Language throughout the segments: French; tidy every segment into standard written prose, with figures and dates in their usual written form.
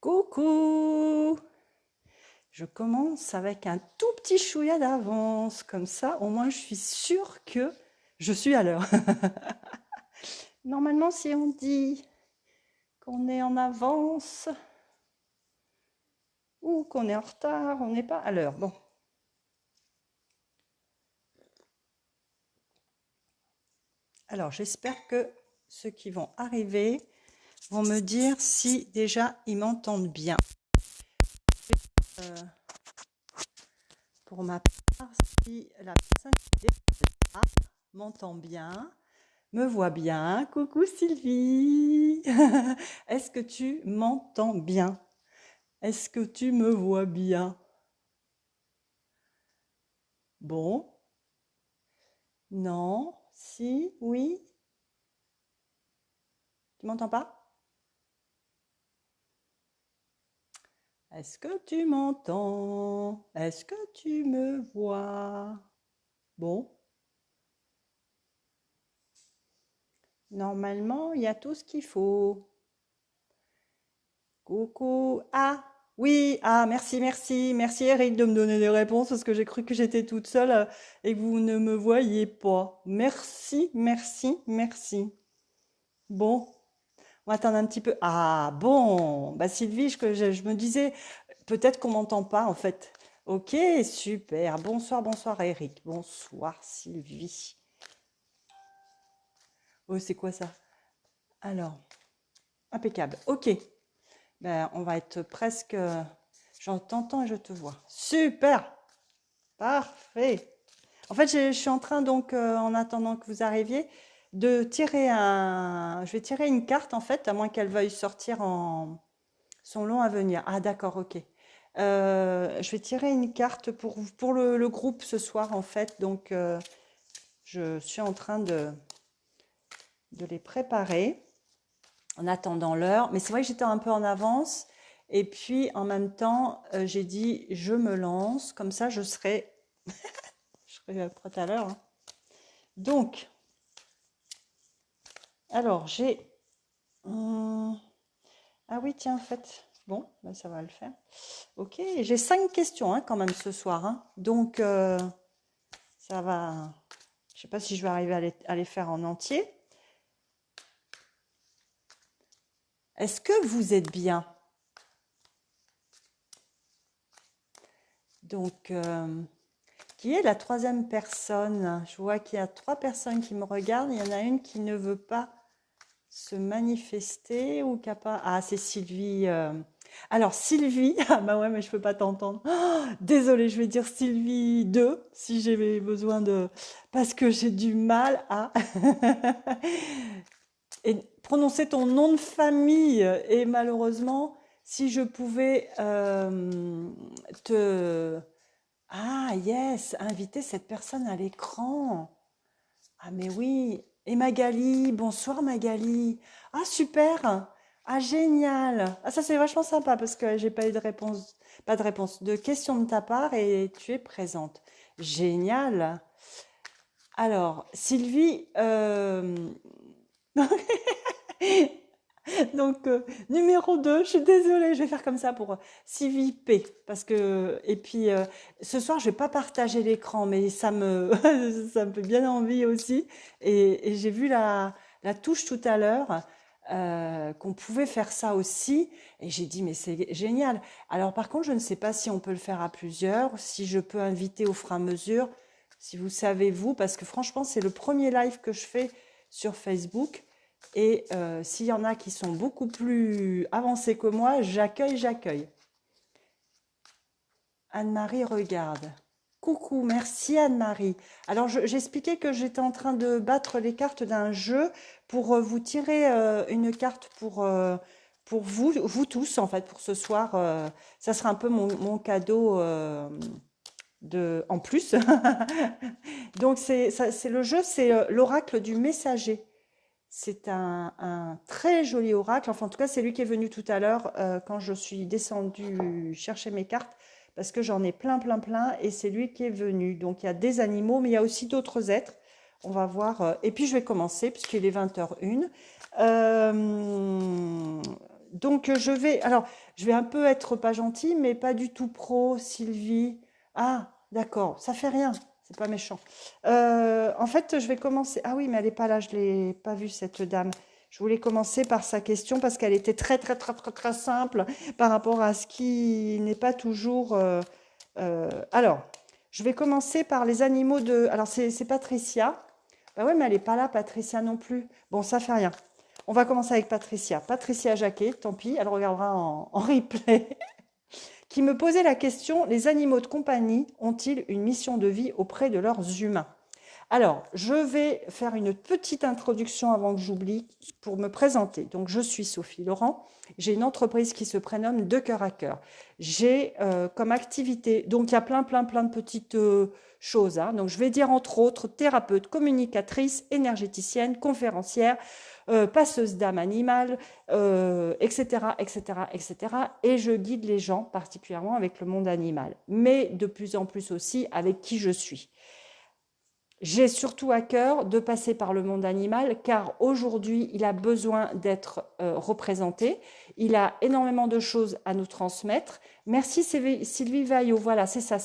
Coucou! Je commence avec un tout petit chouïa d'avance, comme ça au moins je suis sûre que je suis à l'heure. Normalement, si on dit qu'on est en avance ou qu'on est en retard, on n'est pas à l'heure. Bon, alors j'espère que ceux qui vont arriver vont me dire si déjà ils m'entendent bien. Euh, pour ma part, si la personne qui est là m'entend bien, me voit bien. Coucou Sylvie. Est-ce que tu m'entends bien? Est-ce que tu me vois bien? Bon, non, si, oui. Tu m'entends pas? Est-ce que tu m'entends? Est-ce que tu me vois? Bon, normalement, il y a tout ce qu'il faut. Coucou. Ah, oui, ah, merci, merci, merci Eric de me donner des réponses parce que j'ai cru que j'étais toute seule et que vous ne me voyiez pas. Merci, merci, merci. Bon, on va attendre un petit peu. Ah, bon, bah Sylvie, je me disais, peut-être qu'on m'entend pas en fait. Ok, super. Bonsoir, bonsoir Eric. Bonsoir Sylvie. Oh, c'est quoi ça? Alors, impeccable. Ok. Ben, on va être presque. Je t'entends et je te vois. Super! Parfait! En fait, je suis en train, donc, en attendant que vous arriviez, de tirer un. Je vais tirer une carte, en fait, à moins qu'elle veuille sortir en son long à venir. Ah, d'accord, ok. Je vais tirer une carte pour le groupe ce soir, en fait. Donc, je suis en train de les préparer en attendant l'heure. Mais c'est vrai que j'étais un peu en avance. Et puis, en même temps, j'ai dit, je me lance. Comme ça, je serai prête à l'heure, hein. Donc, alors, j'ai... ah oui, tiens, en fait. Bon, ben, ça va le faire. Ok, j'ai 5 questions hein, quand même ce soir, hein. Donc, ça va... Je ne sais pas si je vais arriver à les faire en entier. Est-ce que vous êtes bien? Donc, qui est la troisième personne? Je vois qu'il y a 3 personnes qui me regardent. Il y en a une qui ne veut pas se manifester ou qui a pas... Ah, c'est Sylvie. Alors, Sylvie... Ah bah ouais, mais je peux pas t'entendre. Oh, désolée, je vais dire Sylvie 2 si j'ai besoin de... Parce que j'ai du mal à... et prononcer ton nom de famille. Et malheureusement, si je pouvais te... Ah, yes, inviter cette personne à l'écran. Ah, mais oui. Et Magali, bonsoir Magali. Ah, super. Ah, génial. Ah, ça, c'est vachement sympa parce que j'ai pas eu de réponse, pas de réponse, de question de ta part et tu es présente. Génial. Alors, Sylvie, donc, numéro 2, je suis désolée, je vais faire comme ça pour Sylvie P. Parce que, et puis, ce soir, je vais pas partager l'écran, mais ça me fait bien envie aussi. Et j'ai vu la touche tout à l'heure, qu'on pouvait faire ça aussi. Et j'ai dit, mais c'est génial. Alors, par contre, je ne sais pas si on peut le faire à plusieurs, si je peux inviter au fur et à mesure, si vous savez, vous, parce que franchement, c'est le premier live que je fais sur Facebook. Et s'il y en a qui sont beaucoup plus avancés que moi, j'accueille, j'accueille. Anne-Marie regarde. Coucou, merci Anne-Marie. Alors j'expliquais que j'étais en train de battre les cartes d'un jeu pour vous tirer une carte pour vous tous en fait, pour ce soir. Ça sera un peu mon cadeau en plus. Donc c'est le jeu, c'est l'oracle du messager. C'est un très joli oracle. Enfin, en tout cas, c'est lui qui est venu tout à l'heure quand je suis descendue chercher mes cartes parce que j'en ai plein, plein, plein et c'est lui qui est venu. Donc, il y a des animaux, mais il y a aussi d'autres êtres. On va voir. Et puis, je vais commencer puisqu'il est 20h01. donc je vais un peu être pas gentille, mais pas du tout pro, Sylvie. Ah, d'accord, ça fait rien, c'est pas méchant. En fait, je vais commencer. Ah oui, mais elle est pas là, je l'ai pas vue cette dame. Je voulais commencer par sa question parce qu'elle était très très très très très simple par rapport à ce qui n'est pas toujours. Alors, je vais commencer par les animaux de. Alors c'est Patricia. Bah ouais, mais elle est pas là, Patricia non plus. Bon, ça fait rien. On va commencer avec Patricia. Patricia Jacquet, tant pis, elle regardera en replay, qui me posait la question, les animaux de compagnie ont-ils une mission de vie auprès de leurs humains? Alors, je vais faire une petite introduction avant que j'oublie pour me présenter. Donc, je suis Sophie Laurent. J'ai une entreprise qui se prénomme De Cœur à Cœur. J'ai comme activité, donc il y a plein de petites choses. Hein. Donc, je vais dire entre autres thérapeute, communicatrice, énergéticienne, conférencière, passeuse d'âme animale, etc., etc., etc. Et je guide les gens particulièrement avec le monde animal, mais de plus en plus aussi avec qui je suis. J'ai surtout à cœur de passer par le monde animal car aujourd'hui, il a besoin d'être représenté. Il a énormément de choses à nous transmettre. Merci Sylvie Vaillot. Voilà, c'est ça.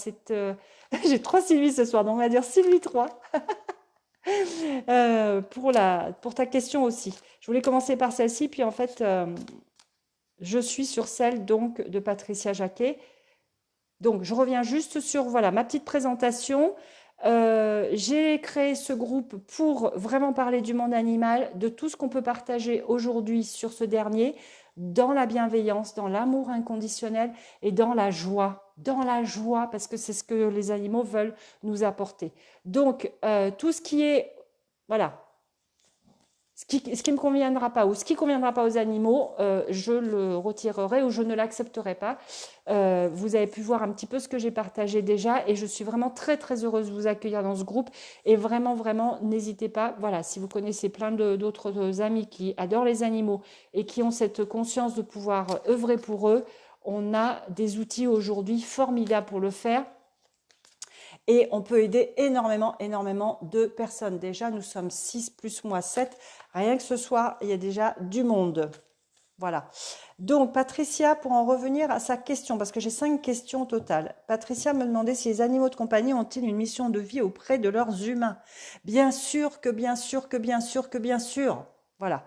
J'ai 3 Sylvie ce soir, donc on va dire Sylvie 3. Pour ta question aussi. Je voulais commencer par celle-ci, puis en fait, je suis sur celle donc de Patricia Jacquet. Donc, je reviens juste sur voilà, ma petite présentation. J'ai créé ce groupe pour vraiment parler du monde animal, de tout ce qu'on peut partager aujourd'hui sur ce dernier, dans la bienveillance, dans l'amour inconditionnel et dans la joie. Dans la joie, parce que c'est ce que les animaux veulent nous apporter. Donc, tout ce qui est, voilà, ce qui me conviendra pas ou ce qui conviendra pas aux animaux, je le retirerai ou je ne l'accepterai pas. Vous avez pu voir un petit peu ce que j'ai partagé déjà et je suis vraiment très très heureuse de vous accueillir dans ce groupe et vraiment n'hésitez pas. Voilà, si vous connaissez plein d'autres amis qui adorent les animaux et qui ont cette conscience de pouvoir œuvrer pour eux, on a des outils aujourd'hui formidables pour le faire. Et on peut aider énormément de personnes. Déjà, nous sommes 6 plus moi 7. Rien que ce soir, il y a déjà du monde. Voilà. Donc, Patricia, pour en revenir à sa question, parce que j'ai 5 questions totales. Patricia me demandait si les animaux de compagnie ont-ils une mission de vie auprès de leurs humains. Bien sûr que bien sûr que bien sûr que bien sûr. Voilà.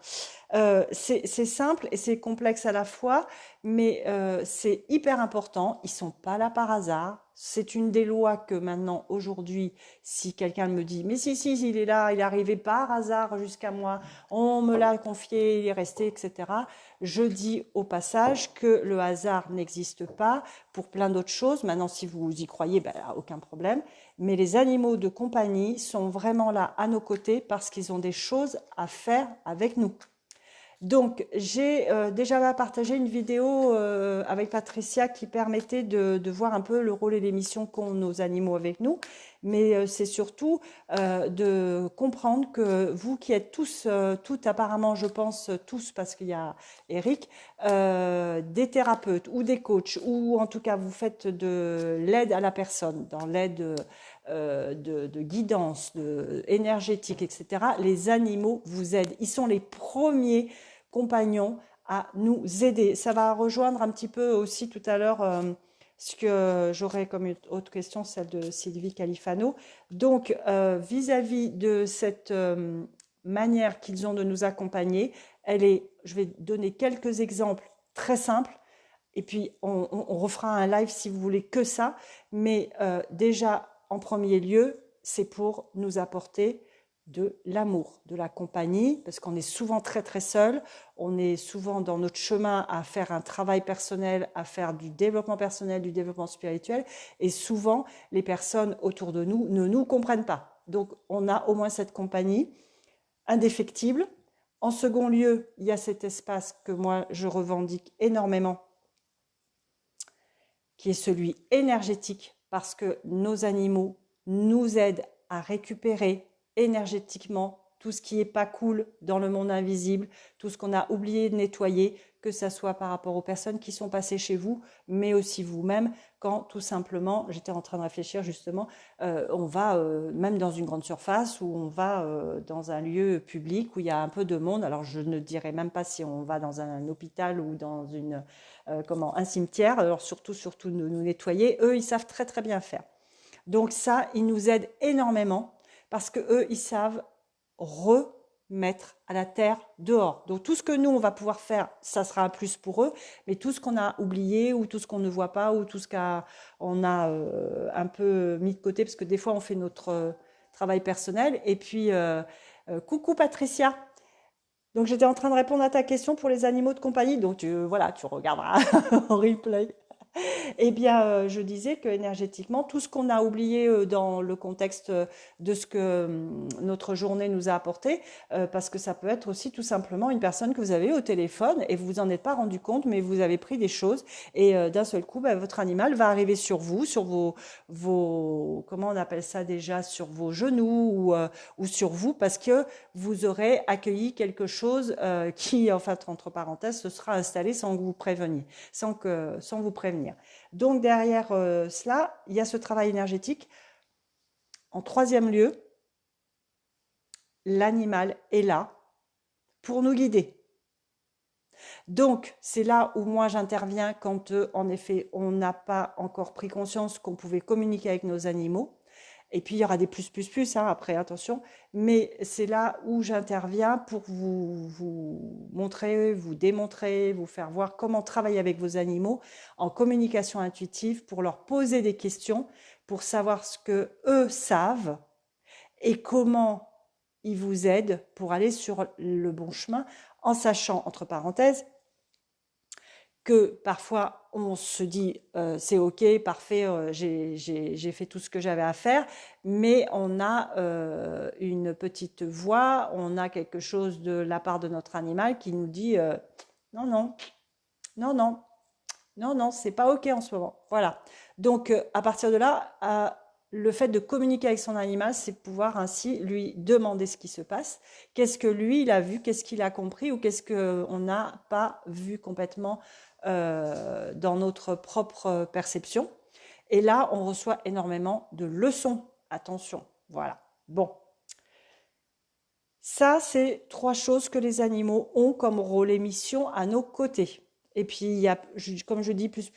C'est simple et c'est complexe à la fois, mais c'est hyper important. Ils sont pas là par hasard. C'est une des lois que maintenant, aujourd'hui, si quelqu'un me dit, mais si, il est là, il est arrivé par hasard jusqu'à moi, on me l'a confié, il est resté, etc. Je dis au passage que le hasard n'existe pas pour plein d'autres choses. Maintenant, si vous y croyez, ben, aucun problème. Mais les animaux de compagnie sont vraiment là à nos côtés parce qu'ils ont des choses à faire avec nous. Donc, j'ai déjà partagé une vidéo avec Patricia qui permettait de voir un peu le rôle et les missions qu'ont nos animaux avec nous. Mais c'est surtout de comprendre que vous qui êtes tous, toutes apparemment, je pense tous, parce qu'il y a Eric, des thérapeutes ou des coachs, ou en tout cas vous faites de l'aide à la personne, dans l'aide de guidance, énergétique, etc. Les animaux vous aident. Ils sont les premiers compagnons à nous aider. Ça va rejoindre un petit peu aussi tout à l'heure ce que j'aurais comme une autre question, celle de Sylvie Califano. Donc, vis-à-vis de cette manière qu'ils ont de nous accompagner, je vais donner quelques exemples très simples, et puis on refera un live si vous voulez que ça, mais déjà, en premier lieu, c'est pour nous apporter de l'amour, de la compagnie, parce qu'on est souvent très très seul, on est souvent dans notre chemin à faire un travail personnel, à faire du développement personnel, du développement spirituel, et souvent les personnes autour de nous ne nous comprennent pas. Donc on a au moins cette compagnie indéfectible. En second lieu, il y a cet espace que moi je revendique énormément, qui est celui énergétique, parce que nos animaux nous aident à récupérer énergétiquement tout ce qui n'est pas cool dans le monde invisible, tout ce qu'on a oublié de nettoyer, que ça soit par rapport aux personnes qui sont passées chez vous, mais aussi vous-même, quand tout simplement, j'étais en train de réfléchir justement, on va même dans une grande surface ou on va dans un lieu public où il y a un peu de monde. Alors je ne dirais même pas si on va dans un hôpital ou dans un cimetière. Alors surtout nous nettoyer. Eux, ils savent très très bien faire. Donc ça, ils nous aident énormément parce que eux, ils savent remettre à la terre dehors. Donc tout ce que nous, on va pouvoir faire, ça sera un plus pour eux, mais tout ce qu'on a oublié ou tout ce qu'on ne voit pas ou tout ce qu'on a un peu mis de côté, parce que des fois, on fait notre travail personnel. Et puis, coucou Patricia. Donc j'étais en train de répondre à ta question pour les animaux de compagnie, donc voilà, tu regarderas en replay. Eh bien, je disais que énergétiquement, tout ce qu'on a oublié dans le contexte de ce que notre journée nous a apporté, parce que ça peut être aussi tout simplement une personne que vous avez au téléphone et vous vous en êtes pas rendu compte, mais vous avez pris des choses et d'un seul coup, votre animal va arriver sur vous, sur comment on appelle ça déjà, sur vos genoux ou sur vous, parce que vous aurez accueilli quelque chose qui, enfin, entre parenthèses, se sera installé sans que vous préveniez, sans vous prévenir. Donc derrière cela, il y a ce travail énergétique. En troisième lieu, l'animal est là pour nous guider. Donc c'est là où moi j'interviens quand en effet on n'a pas encore pris conscience qu'on pouvait communiquer avec nos animaux. Et puis il y aura des plus hein, après, attention. Mais c'est là où j'interviens pour vous montrer, vous démontrer, vous faire voir comment travailler avec vos animaux en communication intuitive, pour leur poser des questions, pour savoir ce que eux savent et comment ils vous aident pour aller sur le bon chemin, en sachant, entre parenthèses, que parfois on se dit c'est ok, parfait, j'ai fait tout ce que j'avais à faire, mais on a une petite voix, on a quelque chose de la part de notre animal qui nous dit non, non, non, non, non, non, c'est pas ok en ce moment. Voilà. Donc à partir de là, le fait de communiquer avec son animal, c'est pouvoir ainsi lui demander ce qui se passe, qu'est-ce que lui il a vu, qu'est-ce qu'il a compris ou qu'est-ce qu'on n'a pas vu complètement dans notre propre perception. Et là, on reçoit énormément de leçons. Attention, voilà. Bon. Ça, c'est 3 choses que les animaux ont comme rôle et mission à nos côtés. Et puis, il y a, comme je dis, plus,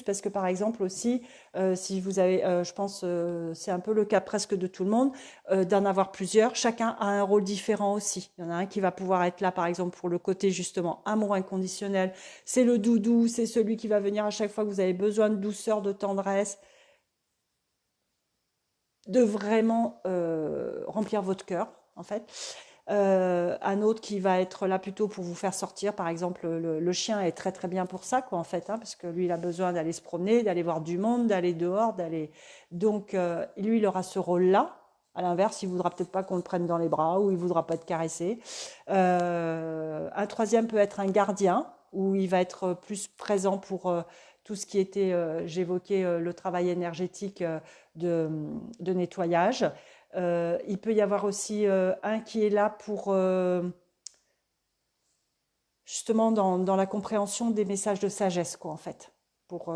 parce que par exemple aussi, si vous avez, je pense, c'est un peu le cas presque de tout le monde, d'en avoir plusieurs, chacun a un rôle différent aussi. Il y en a un qui va pouvoir être là, par exemple, pour le côté justement amour inconditionnel. C'est le doudou, c'est celui qui va venir à chaque fois que vous avez besoin de douceur, de tendresse, de vraiment remplir votre cœur, en fait. Un autre qui va être là plutôt pour vous faire sortir, par exemple le chien est très très bien pour ça quoi en fait, hein, parce que lui il a besoin d'aller se promener, d'aller voir du monde, d'aller dehors, donc lui il aura ce rôle là. À l'inverse, il voudra peut-être pas qu'on le prenne dans les bras ou il voudra pas être caressé. Un troisième peut être un gardien où il va être plus présent pour tout ce qui était, j'évoquais le travail énergétique de nettoyage. Il peut y avoir aussi un qui est là pour justement dans la compréhension des messages de sagesse, quoi, en fait, pour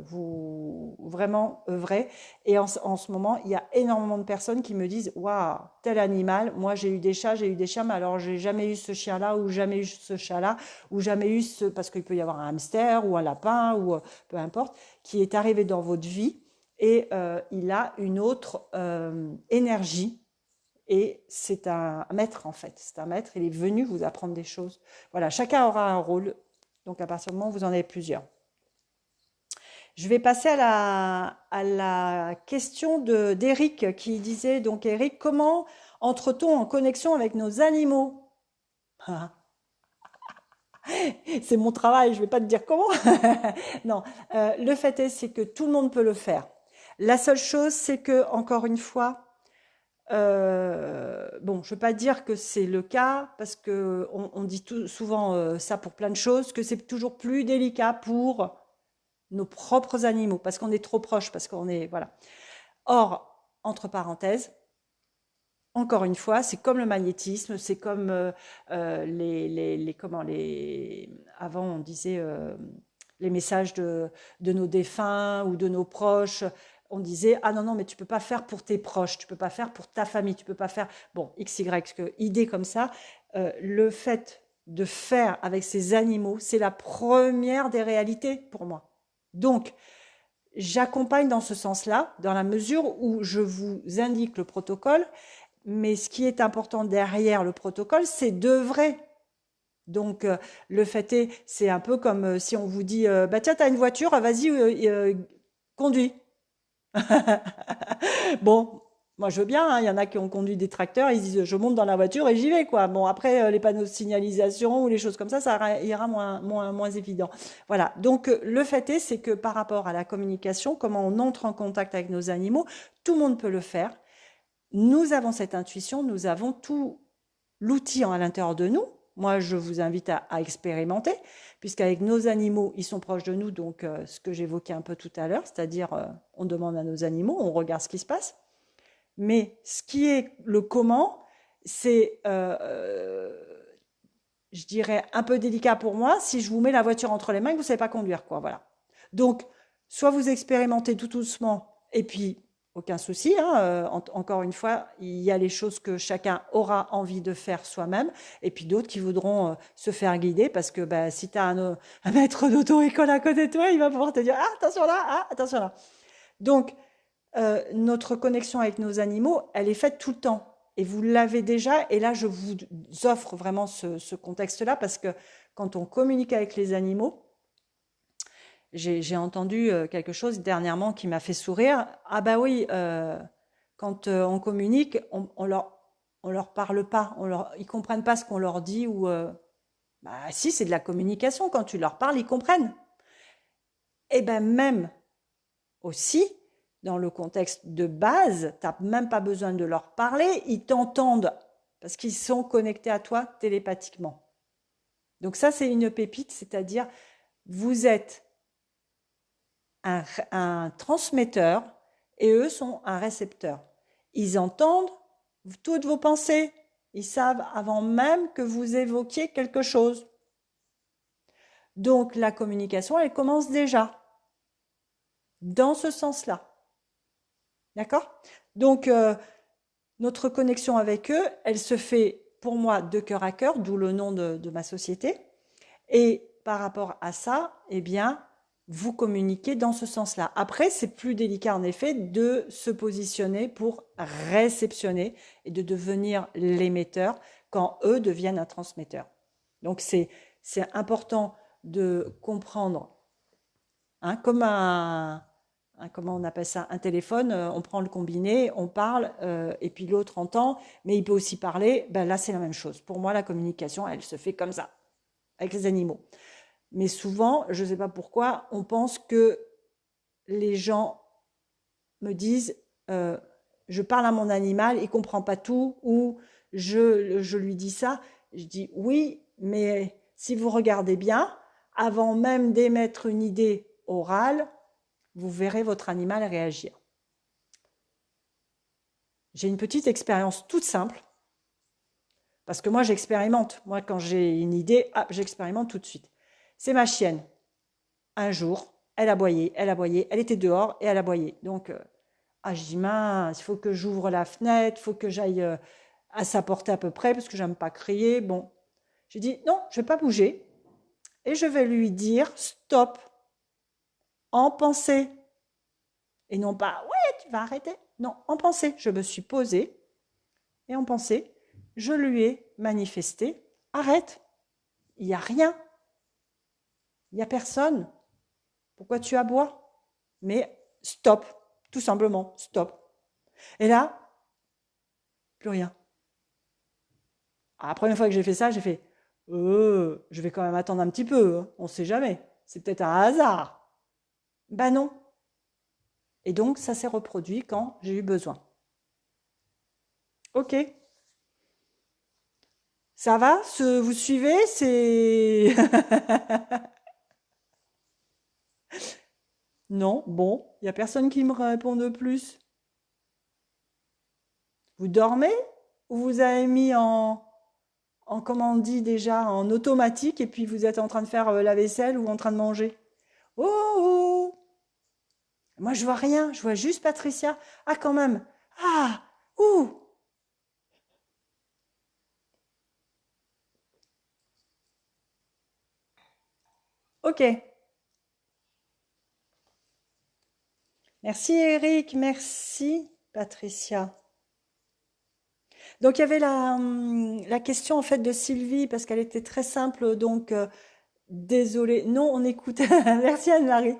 vous vraiment œuvrer. Et en ce moment, il y a énormément de personnes qui me disent waouh, tel animal, moi j'ai eu des chats, mais alors j'ai jamais eu ce chien-là, ou jamais eu ce chat-là, ou jamais eu ce. Parce qu'il peut y avoir un hamster, ou un lapin, ou peu importe, qui est arrivé dans votre vie. Et il a une autre énergie et c'est un maître en fait, c'est un maître, il est venu vous apprendre des choses. Voilà, chacun aura un rôle, donc à partir du moment où vous en avez plusieurs. Je vais passer à la question d'Eric qui disait, donc Eric, comment entre-t-on en connexion avec nos animaux? C'est mon travail, je ne vais pas te dire comment. Non, le fait est, c'est que tout le monde peut le faire. La seule chose, c'est que, encore une fois, bon, je ne veux pas dire que c'est le cas, parce que on dit souvent ça pour plein de choses, que c'est toujours plus délicat pour nos propres animaux, parce qu'on est trop proche, parce qu'on est, voilà. Or, entre parenthèses, encore une fois, c'est comme le magnétisme, c'est comme avant on disait les messages de nos défunts ou de nos proches. On disait, ah non, non, mais tu peux pas faire pour tes proches, tu peux pas faire pour ta famille, tu peux pas faire, bon, X, Y, idée comme ça. Le fait de faire avec ces animaux, c'est la première des réalités pour moi. Donc, j'accompagne dans ce sens-là, dans la mesure où je vous indique le protocole, mais ce qui est important derrière le protocole, c'est d'œuvrer. Donc, le fait est, c'est un peu comme si on vous dit, bah tiens, t'as une voiture, vas-y, conduis. Bon, moi je veux bien, hein, il y en a qui ont conduit des tracteurs, ils disent je monte dans la voiture et j'y vais quoi. Bon après les panneaux de signalisation ou les choses comme ça ira moins évident. Voilà. Donc le fait est c'est que par rapport à la communication, comment on entre en contact avec nos animaux, tout le monde peut le faire. Nous avons cette intuition, nous avons tout l'outil à l'intérieur de nous. Moi, je vous invite à expérimenter, puisqu'avec nos animaux, ils sont proches de nous, donc ce que j'évoquais un peu tout à l'heure, c'est-à-dire on demande à nos animaux, on regarde ce qui se passe. Mais ce qui est le comment, c'est, je dirais, un peu délicat pour moi si je vous mets la voiture entre les mains et que vous ne savez pas conduire, quoi. Voilà. Donc, soit vous expérimentez tout doucement, et puis aucun souci, hein, encore une fois, il y a les choses que chacun aura envie de faire soi-même, et puis d'autres qui voudront se faire guider, parce que bah, si tu as un maître d'auto-école à côté de toi, il va pouvoir te dire, ah, attention là, ah, attention là. Donc, notre connexion avec nos animaux, elle est faite tout le temps. Et vous l'avez déjà, et là je vous offre vraiment ce contexte-là, parce que quand on communique avec les animaux, j'ai entendu quelque chose dernièrement qui m'a fait sourire. Ah bah oui, quand on communique, on leur parle pas, ils comprennent pas ce qu'on leur dit, ou bah si, c'est de la communication, quand tu leur parles, ils comprennent. Et ben même aussi, dans le contexte de base, tu n'as même pas besoin de leur parler, ils t'entendent parce qu'ils sont connectés à toi télépathiquement. Donc ça, c'est une pépite, c'est-à-dire vous êtes un transmetteur et eux sont un récepteur. Ils entendent toutes vos pensées, ils savent avant même que vous évoquiez quelque chose. Donc la communication, elle commence déjà dans ce sens-là. D'accord? Donc, notre connexion avec eux, elle se fait pour moi de cœur à cœur, d'où le nom de ma société. Et par rapport à ça, eh bien, vous communiquez dans ce sens-là. Après, c'est plus délicat en effet de se positionner pour réceptionner et de devenir l'émetteur quand eux deviennent un transmetteur. Donc, c'est important de comprendre, hein, comme comment on appelle ça, un téléphone, on prend le combiné, on parle, et puis l'autre entend, mais il peut aussi parler. Ben là, c'est la même chose. Pour moi, la communication, elle se fait comme ça, avec les animaux. Mais souvent, je ne sais pas pourquoi, on pense que les gens me disent, je parle à mon animal, il ne comprend pas tout, ou je lui dis ça. Je dis oui, mais si vous regardez bien, avant même d'émettre une idée orale, vous verrez votre animal réagir. J'ai une petite expérience toute simple, parce que moi j'expérimente. Moi quand j'ai une idée, j'expérimente tout de suite. C'est ma chienne. Un jour, elle aboyait, elle était dehors et elle aboyait. Donc, je dis mince, il faut que j'ouvre la fenêtre, il faut que j'aille à sa portée à peu près, parce que j'aime pas crier. Bon, j'ai dit non, je vais pas bouger, et je vais lui dire stop, en pensée. Et non pas, ouais, tu vas arrêter. Non, en pensée. Je me suis posée et en pensée, je lui ai manifesté, arrête, il n'y a rien, il n'y a personne. Pourquoi tu aboies? Mais stop, tout simplement, stop. Et là, plus rien. La première fois que j'ai fait ça, j'ai fait, je vais quand même attendre un petit peu, hein, on ne sait jamais. C'est peut-être un hasard. Ben non. Et donc, ça s'est reproduit quand j'ai eu besoin. Ok. Ça va? Vous suivez? C'est... Non? Bon, il n'y a personne qui me répond de plus. Vous dormez? ou vous avez mis comment on dit déjà, en automatique et puis vous êtes en train de faire la vaisselle ou en train de manger? Oh, oh, oh. Moi je vois rien, je vois juste Patricia. Ah quand même. Ah, ouh. Ok. Merci Eric, merci Patricia. Donc il y avait la question en fait de Sylvie parce qu'elle était très simple donc désolée. Non, on écoute. Merci Anne-Marie.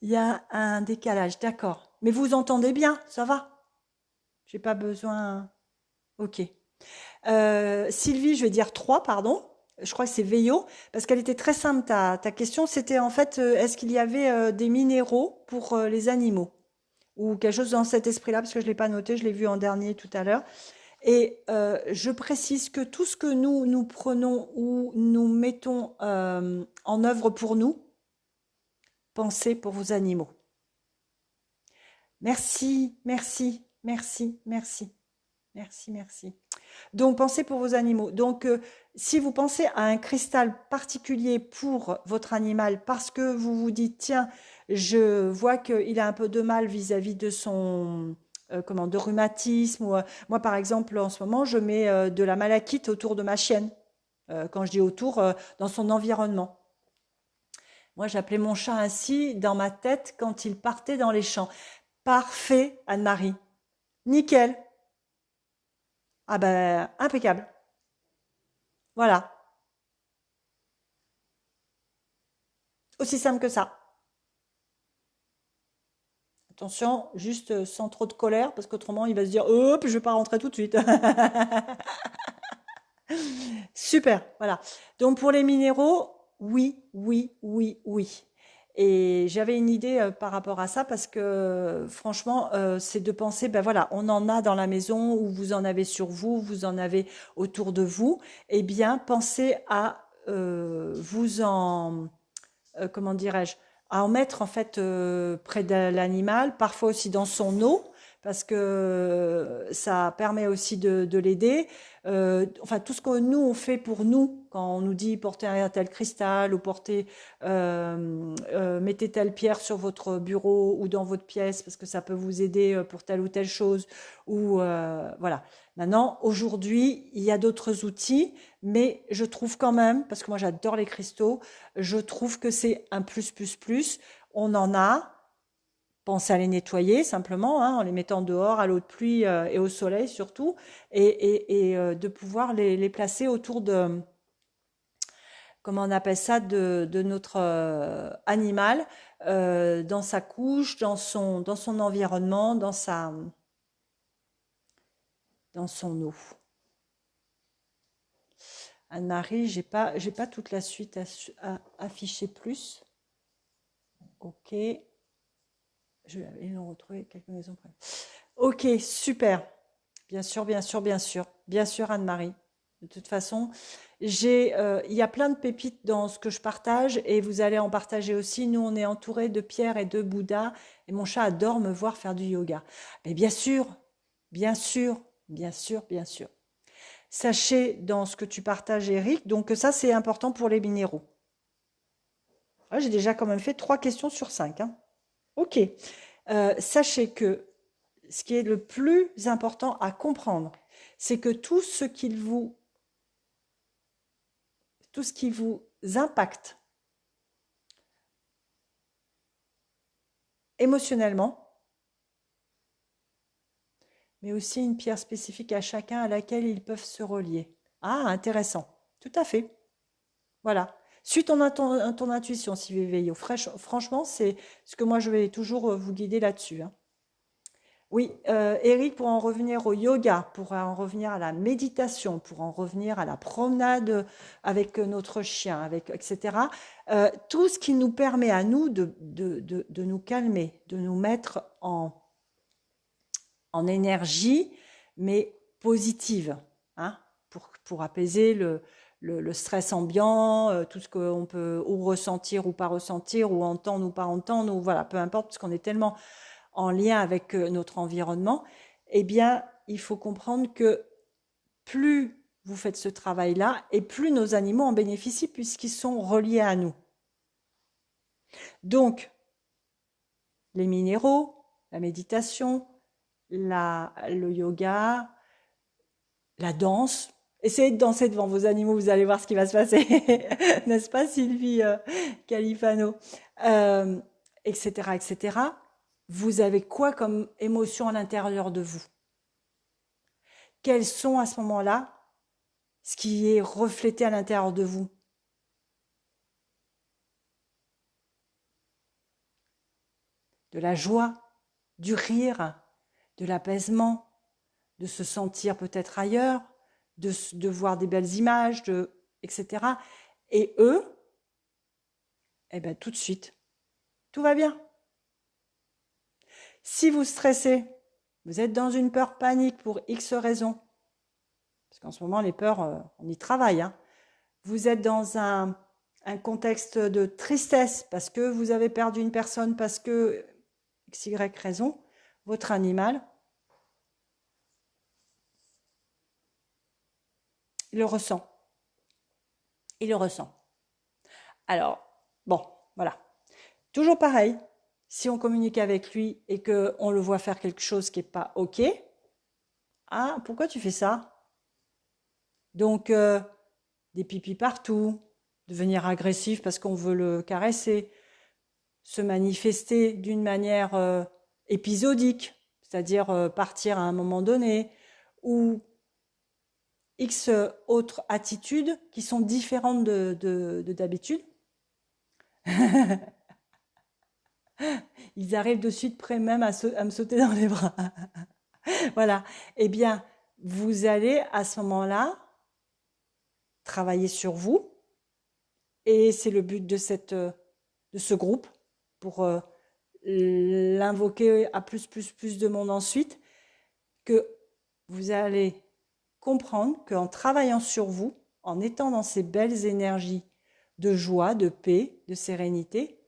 Il y a un décalage, d'accord. Mais vous entendez bien, ça va? J'ai pas besoin. Ok. Sylvie, je vais dire 3, pardon. Je crois que c'est Veillot, parce qu'elle était très simple. Ta question, c'était en fait, est-ce qu'il y avait des minéraux pour les animaux? Ou quelque chose dans cet esprit-là, parce que je ne l'ai pas noté, je l'ai vu en dernier tout à l'heure. Et je précise que tout ce que nous prenons ou nous mettons en œuvre pour nous, pensez pour vos animaux. Merci, merci, merci, merci, merci, merci. Donc, pensez pour vos animaux. Donc, si vous pensez à un cristal particulier pour votre animal parce que vous vous dites, tiens, je vois qu'il a un peu de mal vis-à-vis de son, de rhumatisme. Ou, moi, par exemple, en ce moment, je mets de la malachite autour de ma chienne. Quand je dis autour, dans son environnement. Moi, j'appelais mon chat ainsi dans ma tête quand il partait dans les champs. Parfait, Anne-Marie. Nickel. Ah ben, impeccable. Voilà. Aussi simple que ça. Attention, juste sans trop de colère, parce qu'autrement il va se dire, hop, je vais pas rentrer tout de suite. Super, voilà. Donc pour les minéraux, oui, oui, oui, oui. Et j'avais une idée par rapport à ça parce que franchement, c'est de penser, ben voilà, on en a dans la maison ou vous en avez sur vous, vous en avez autour de vous. Eh bien, pensez à vous en comment dirais-je, à en mettre en fait près de l'animal, parfois aussi dans son eau, parce que ça permet aussi de l'aider. Enfin, tout ce que nous on fait pour nous, quand on nous dit porter un tel cristal ou porter, mettez telle pierre sur votre bureau ou dans votre pièce, parce que ça peut vous aider pour telle ou telle chose, ou voilà. Maintenant, aujourd'hui, il y a d'autres outils, mais je trouve quand même, parce que moi j'adore les cristaux, je trouve que c'est un plus, plus, plus. On en a. Pensez à les nettoyer simplement, hein, en les mettant dehors, à l'eau de pluie et au soleil surtout, et de pouvoir les placer autour de, comment on appelle ça, de notre animal, dans sa couche, dans son environnement, dans son eau. Anne-Marie, j'ai pas toute la suite à afficher plus. Ok. Je vais aller le retrouver quelques maisons près. Ok, super. Bien sûr, bien sûr, bien sûr. Bien sûr, Anne-Marie. De toute façon, il y a plein de pépites dans ce que je partage et vous allez en partager aussi. Nous, on est entouré de pierres et de Bouddha et mon chat adore me voir faire du yoga. Mais bien sûr, bien sûr, bien sûr, bien sûr. Sachez dans ce que tu partages, Eric, donc que ça, c'est important pour les minéraux. Ah, j'ai déjà quand même fait 3 questions sur 5, hein. Ok. Sachez que ce qui est le plus important à comprendre, c'est que tout ce qui vous impacte émotionnellement, mais aussi une pierre spécifique à chacun à laquelle ils peuvent se relier. Ah, intéressant. Tout à fait. Voilà. Suis ton intuition, Sylvie Veillot. Franchement, c'est ce que moi je vais toujours vous guider là-dessus, hein. Oui, Eric, pour en revenir au yoga, pour en revenir à la méditation, pour en revenir à la promenade avec notre chien, etc. Tout ce qui nous permet à nous de nous calmer, de nous mettre en énergie, mais positive, hein, pour apaiser le stress ambiant, tout ce qu'on peut ou ressentir ou pas ressentir, ou entendre ou pas entendre, ou voilà, peu importe, parce qu'on est tellement en lien avec notre environnement, eh bien, il faut comprendre que plus vous faites ce travail-là, et plus nos animaux en bénéficient puisqu'ils sont reliés à nous. Donc, les minéraux, la méditation, le yoga, la danse. Essayez de danser devant vos animaux, vous allez voir ce qui va se passer. N'est-ce pas, Sylvie Califano, etc., etc. Vous avez quoi comme émotion à l'intérieur de vous? Quelles sont à ce moment-là ce qui est reflété à l'intérieur de vous? De la joie, du rire, de l'apaisement, de se sentir peut-être ailleurs, de voir des belles images, etc. Et eux, eh bien tout de suite, tout va bien. Si vous stressez, vous êtes dans une peur panique pour X raisons, parce qu'en ce moment les peurs, on y travaille, hein. Vous êtes dans un contexte de tristesse parce que vous avez perdu une personne, parce que X, Y raison, votre animal, il le ressent. Il le ressent. Alors, bon, voilà. Toujours pareil, si on communique avec lui et qu'on le voit faire quelque chose qui n'est pas OK, ah, pourquoi tu fais ça? Donc, des pipis partout, devenir agressif parce qu'on veut le caresser, se manifester d'une manière épisodique, c'est-à-dire partir à un moment donné, ou X autres attitudes qui sont différentes de d'habitude. Ils arrivent de suite près même à me sauter dans les bras. Voilà. Eh bien, vous allez à ce moment-là travailler sur vous. Et c'est le but de ce groupe pour l'invoquer à plus de monde ensuite, que vous allez comprendre qu'en travaillant sur vous, en étant dans ces belles énergies de joie, de paix, de sérénité,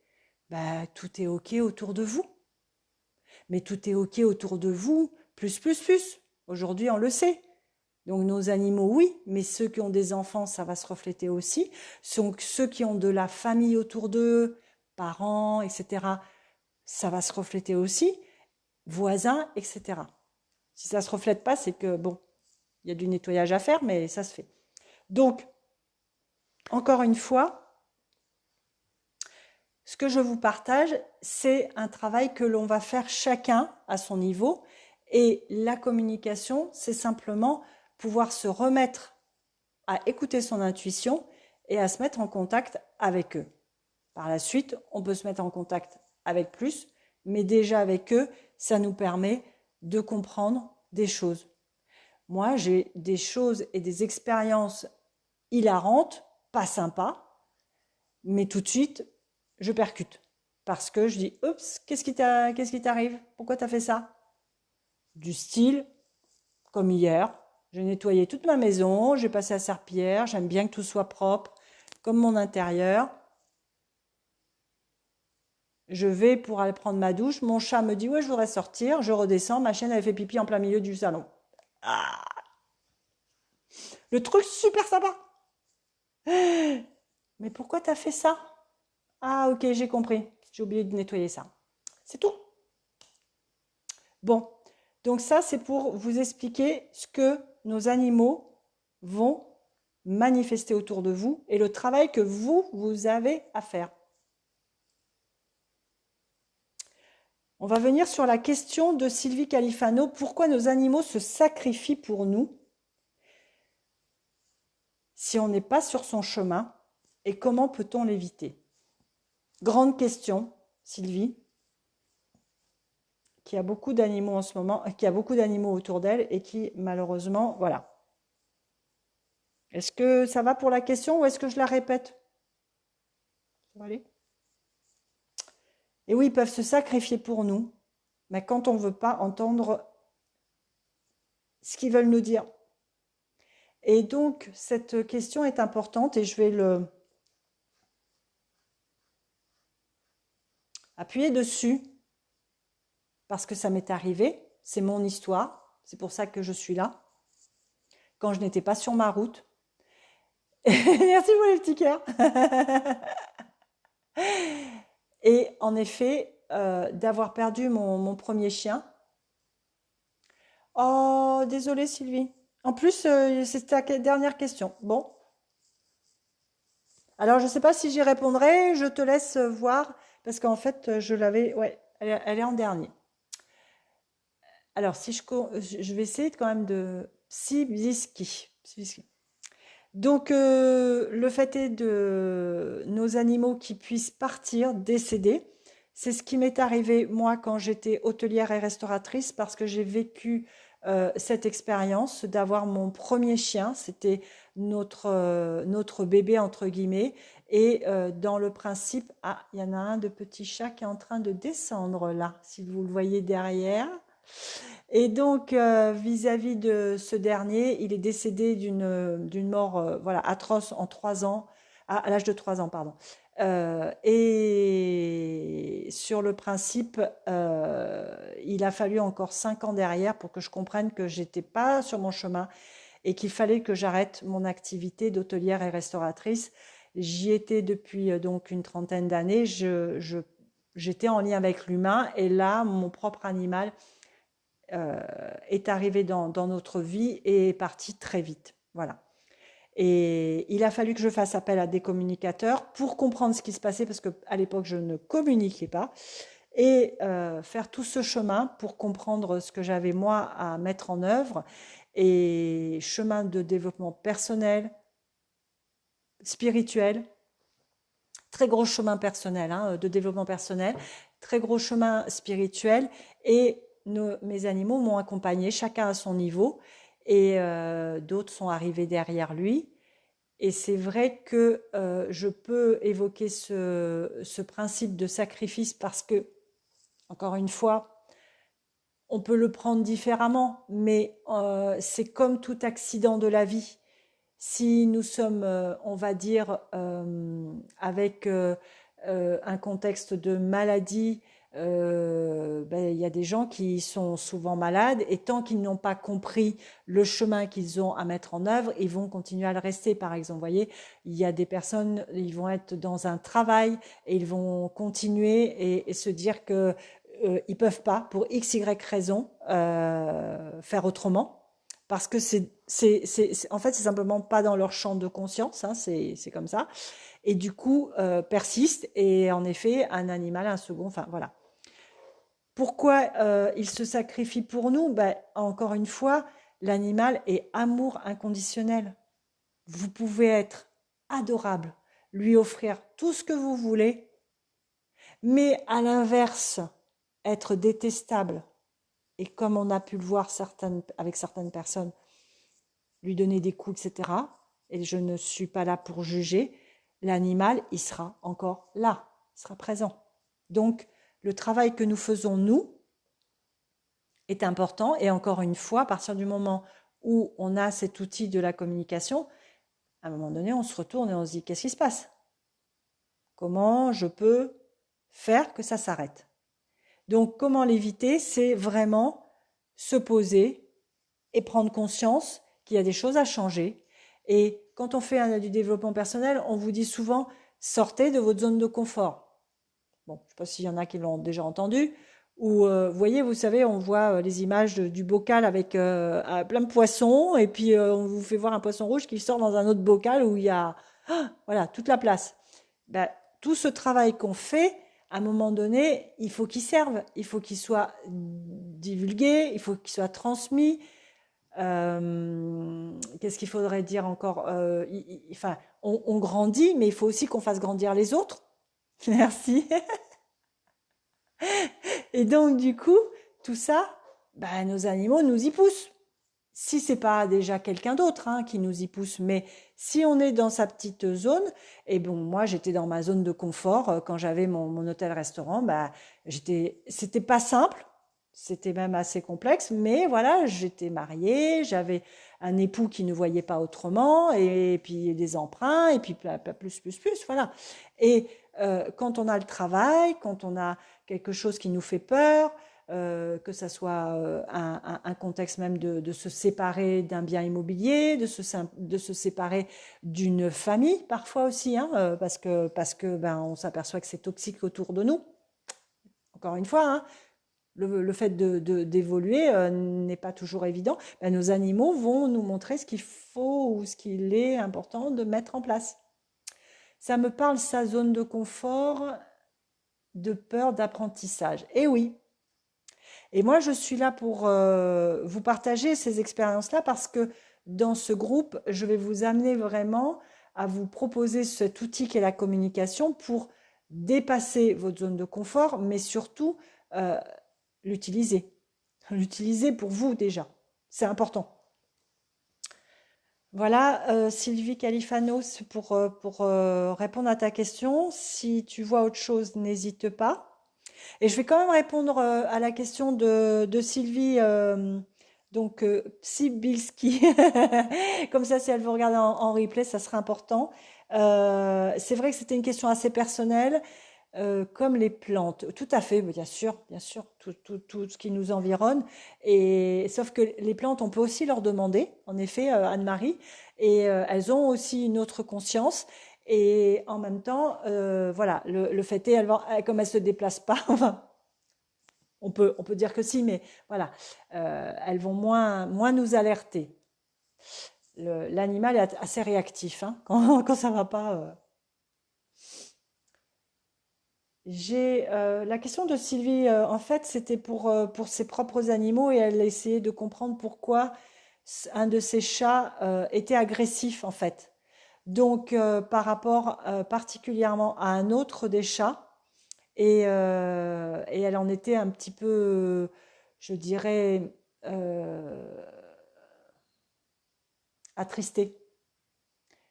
bah, tout est OK autour de vous. Mais tout est OK autour de vous, plus. Aujourd'hui, on le sait. Donc nos animaux, oui, mais ceux qui ont des enfants, ça va se refléter aussi. Ceux qui ont de la famille autour d'eux, parents, etc., ça va se refléter aussi. Voisins, etc. Si ça ne se reflète pas, c'est que, bon, il y a du nettoyage à faire, mais ça se fait. Donc, encore une fois, ce que je vous partage, c'est un travail que l'on va faire chacun à son niveau. Et la communication, c'est simplement pouvoir se remettre à écouter son intuition et à se mettre en contact avec eux. Par la suite, on peut se mettre en contact avec plus, mais déjà avec eux, ça nous permet de comprendre des choses. Moi, j'ai des choses et des expériences hilarantes, pas sympas, mais tout de suite, je percute. Parce que je dis, oups, qu'est-ce qui t'arrive? Pourquoi t'as fait ça? Du style, comme hier, j'ai nettoyé toute ma maison, j'ai passé à serpillière, j'aime bien que tout soit propre, comme mon intérieur. Je vais pour aller prendre ma douche, mon chat me dit, ouais, je voudrais sortir, je redescends, ma chienne, elle fait pipi en plein milieu du salon. Ah, le truc super sympa. Mais pourquoi t'as fait ça? Ah, ok, j'ai compris. J'ai oublié de nettoyer ça. C'est tout. Bon, donc ça, c'est pour vous expliquer ce que nos animaux vont manifester autour de vous et le travail que vous avez à faire. On va venir sur la question de Sylvie Califano. Pourquoi nos animaux se sacrifient pour nous si on n'est pas sur son chemin et comment peut-on l'éviter? Grande question, Sylvie, qui a beaucoup d'animaux en ce moment, qui a beaucoup d'animaux autour d'elle et qui malheureusement, voilà. Est-ce que ça va pour la question ou est-ce que je la répète? Ça va aller? Et oui, ils peuvent se sacrifier pour nous, mais quand on ne veut pas entendre ce qu'ils veulent nous dire. Et donc, cette question est importante et je vais appuyer dessus parce que ça m'est arrivé, c'est mon histoire. C'est pour ça que je suis là. Quand je n'étais pas sur ma route. Merci pour les petits cœurs. Et en effet, d'avoir perdu mon premier chien. Oh, désolée Sylvie. En plus, c'est ta dernière question. Bon, alors je ne sais pas si j'y répondrai. Je te laisse voir parce qu'en fait, je l'avais. Ouais, elle est en dernier. Alors, si je vais essayer quand même de Siblisky. Donc, le fait est de nos animaux qui puissent partir, décéder. C'est ce qui m'est arrivé, moi, quand j'étais hôtelière et restauratrice, parce que j'ai vécu cette expérience d'avoir mon premier chien. C'était notre bébé, entre guillemets. Et dans le principe, ah, il y en a un de petit chat qui est en train de descendre là, si vous le voyez derrière. Et donc, vis-à-vis de ce dernier, il est décédé d'une mort voilà, atroce en 3 ans, à l'âge de 3 ans, pardon. Et sur le principe, il a fallu encore 5 ans derrière pour que je comprenne que j'étais pas sur mon chemin et qu'il fallait que j'arrête mon activité d'hôtelière et restauratrice. J'y étais depuis donc une trentaine d'années. J'étais en lien avec l'humain et là, mon propre animal est arrivé dans notre vie et est parti très vite. Voilà. Et il a fallu que je fasse appel à des communicateurs pour comprendre ce qui se passait, parce qu'à l'époque, je ne communiquais pas, et faire tout ce chemin pour comprendre ce que j'avais, moi, à mettre en œuvre. Et chemin de développement personnel, spirituel, très gros chemin personnel, hein, de développement personnel, très gros chemin spirituel, et mes animaux m'ont accompagné, chacun à son niveau, et d'autres sont arrivés derrière lui. Et c'est vrai que je peux évoquer ce principe de sacrifice parce que, encore une fois, on peut le prendre différemment, mais c'est comme tout accident de la vie. Si nous sommes, on va dire, avec un contexte de maladie, il y a des gens qui sont souvent malades et tant qu'ils n'ont pas compris le chemin qu'ils ont à mettre en œuvre, ils vont continuer à le rester. Par exemple, vous voyez, il y a des personnes, ils vont être dans un travail et ils vont continuer et se dire que ils peuvent pas, pour x, y raison, faire autrement. Parce que en fait, c'est simplement pas dans leur champ de conscience, hein, c'est comme ça. Et du coup, persiste. Et en effet, un animal, un second, enfin voilà. Pourquoi il se sacrifie pour nous? Ben, encore une fois, l'animal est amour inconditionnel. Vous pouvez être adorable, lui offrir tout ce que vous voulez, mais à l'inverse, être détestable. Et comme on a pu le voir avec certaines personnes, lui donner des coups, etc. Et je ne suis pas là pour juger. L'animal, il sera encore là, il sera présent. Donc, le travail que nous faisons, nous, est important. Et encore une fois, à partir du moment où on a cet outil de la communication, à un moment donné, on se retourne et on se dit, qu'est-ce qui se passe? Comment je peux faire que ça s'arrête? Donc, comment l'éviter? C'est vraiment se poser et prendre conscience qu'il y a des choses à changer. Et quand on fait du développement personnel, on vous dit souvent, sortez de votre zone de confort. Bon, je ne sais pas s'il y en a qui l'ont déjà entendu. Ou, vous voyez, vous savez, on voit les images du bocal avec plein de poissons, et puis on vous fait voir un poisson rouge qui sort dans un autre bocal où il y a voilà, toute la place. Ben, tout ce travail qu'on fait, à un moment donné, il faut qu'il serve, il faut qu'il soit divulgué, il faut qu'il soit transmis. Qu'est-ce qu'il faudrait dire encore? Enfin, on grandit, mais il faut aussi qu'on fasse grandir les autres. Merci. Et donc, du coup, tout ça, bah, nos animaux nous y poussent. Si c'est pas déjà quelqu'un d'autre hein, qui nous y pousse, mais si on est dans sa petite zone, et bon, moi j'étais dans ma zone de confort quand j'avais mon hôtel-restaurant, bah, c'était pas simple, c'était même assez complexe, mais voilà, j'étais mariée, j'avais un époux qui ne voyait pas autrement, et puis des emprunts, et puis plus, voilà. Et quand on a le travail, quand on a quelque chose qui nous fait peur, que ça soit un contexte même de se séparer d'un bien immobilier, de se séparer d'une famille parfois aussi, hein, parce que ben, on s'aperçoit que c'est toxique autour de nous. Encore une fois, hein, le fait d'évoluer n'est pas toujours évident. Ben, nos animaux vont nous montrer ce qu'il faut ou ce qu'il est important de mettre en place. Ça me parle, sa zone de confort, de peur d'apprentissage. Et oui. Et moi, je suis là pour vous partager ces expériences-là parce que dans ce groupe, je vais vous amener vraiment à vous proposer cet outil qu'est la communication pour dépasser votre zone de confort, mais surtout l'utiliser. L'utiliser pour vous déjà. C'est important. Voilà, Sylvie Califanos, pour répondre à ta question. Si tu vois autre chose, n'hésite pas. Et je vais quand même répondre à la question de Sylvie, Psibilski. Comme ça, si elle vous regarde en replay, ça sera important. C'est vrai que c'était une question assez personnelle. Comme les plantes, tout à fait, bien sûr, tout ce qui nous environne. Et sauf que les plantes, on peut aussi leur demander, en effet, Anne-Marie, et elles ont aussi une autre conscience. Et en même temps, voilà, le fait est, comme elles se déplacent pas, enfin, on peut dire que si, mais voilà, elles vont moins nous alerter. L'animal est assez réactif, hein, quand ça va pas. J'ai la question de Sylvie, en fait, c'était pour ses propres animaux et elle essayait de comprendre pourquoi un de ses chats était agressif, en fait. Donc, par rapport particulièrement à un autre des chats, et elle en était un petit peu, je dirais, attristée.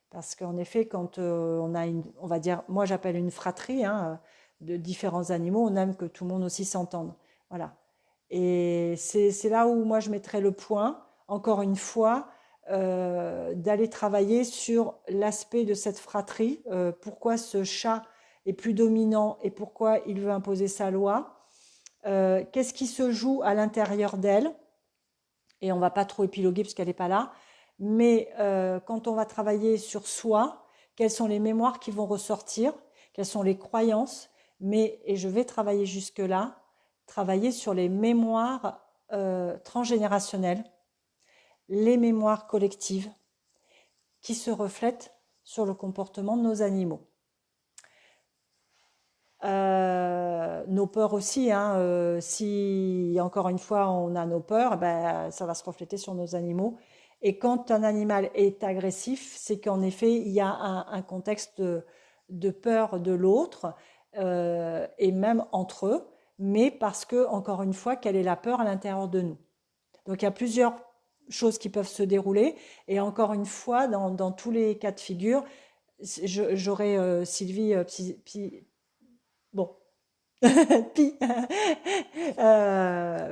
Parce qu'en effet, quand on a on va dire, moi j'appelle une fratrie, hein, de différents animaux, on aime que tout le monde aussi s'entende. Voilà. Et c'est là où moi je mettrais le point, encore une fois, d'aller travailler sur l'aspect de cette fratrie, pourquoi ce chat est plus dominant et pourquoi il veut imposer sa loi, qu'est-ce qui se joue à l'intérieur d'elle, et on ne va pas trop épiloguer parce qu'elle n'est pas là, mais quand on va travailler sur soi, quelles sont les mémoires qui vont ressortir, quelles sont les croyances, et je vais travailler jusque-là, travailler sur les mémoires transgénérationnelles, les mémoires collectives qui se reflètent sur le comportement de nos animaux. Nos peurs aussi, hein, si encore une fois on a nos peurs, ben, ça va se refléter sur nos animaux. Et quand un animal est agressif, c'est qu'en effet il y a un contexte de peur de l'autre, et même entre eux, mais parce que encore une fois, quelle est la peur à l'intérieur de nous. Donc il y a plusieurs choses qui peuvent se dérouler, et encore une fois, dans tous les cas de figure, j'aurais Sylvie, bon, Pi,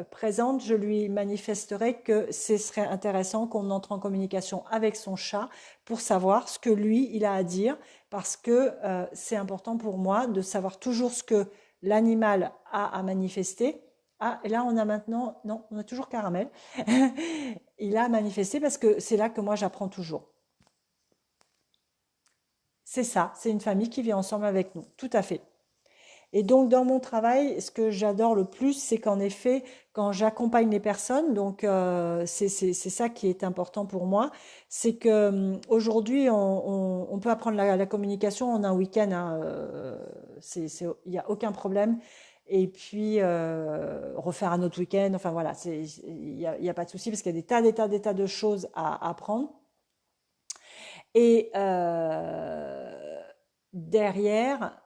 présente, je lui manifesterai que ce serait intéressant qu'on entre en communication avec son chat pour savoir ce que lui, il a à dire, parce que c'est important pour moi de savoir toujours ce que l'animal a à manifester. Ah, et là, on a maintenant, non, on a toujours Caramel. Il a manifesté parce que c'est là que moi, j'apprends toujours. C'est ça, c'est une famille qui vit ensemble avec nous, tout à fait. Et donc, dans mon travail, ce que j'adore le plus, c'est qu'en effet, quand j'accompagne les personnes, donc c'est ça qui est important pour moi, c'est que aujourd'hui, on peut apprendre la communication en un week-end, hein, il n'y a aucun problème. Et puis, refaire un autre week-end, enfin voilà, il y a pas de souci parce qu'il y a des tas de choses à apprendre. Et derrière,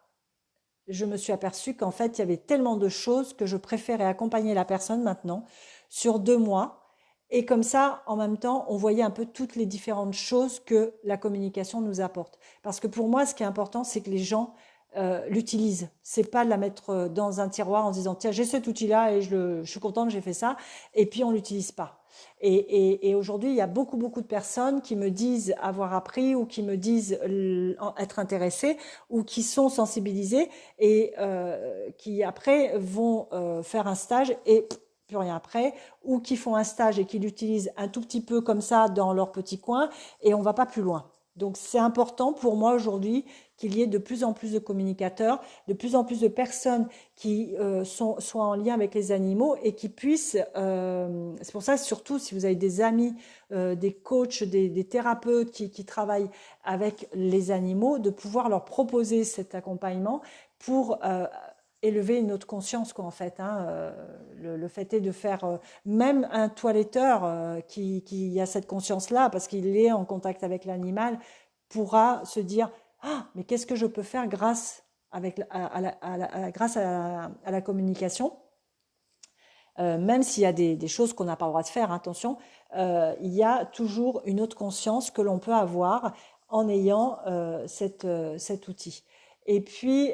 je me suis aperçue qu'en fait, il y avait tellement de choses que je préférais accompagner la personne maintenant sur 2 mois. Et comme ça, en même temps, on voyait un peu toutes les différentes choses que la communication nous apporte. Parce que pour moi, ce qui est important, c'est que les gens l'utilisent. C'est pas de la mettre dans un tiroir en se disant tiens, j'ai cet outil-là et je suis contente, j'ai fait ça. Et puis on l'utilise pas. Et aujourd'hui, il y a beaucoup, beaucoup de personnes qui me disent avoir appris ou qui me disent être intéressées ou qui sont sensibilisées et qui après vont faire un stage et plus rien après, ou qui font un stage et qui l'utilisent un tout petit peu comme ça dans leur petit coin et on va pas plus loin. Donc c'est important pour moi aujourd'hui qu'il y ait de plus en plus de communicateurs, de plus en plus de personnes qui soient en lien avec les animaux et qui puissent, c'est pour ça surtout si vous avez des amis, des coachs, des thérapeutes qui travaillent avec les animaux, de pouvoir leur proposer cet accompagnement pour élever une autre conscience quoi en fait hein. Le fait est de faire même un toiletteur qui a cette conscience là parce qu'il est en contact avec l'animal pourra se dire ah mais qu'est-ce que je peux faire grâce avec grâce à la communication même s'il y a des choses qu'on n'a pas le droit de faire attention il y a toujours une autre conscience que l'on peut avoir en ayant cet outil. Et puis,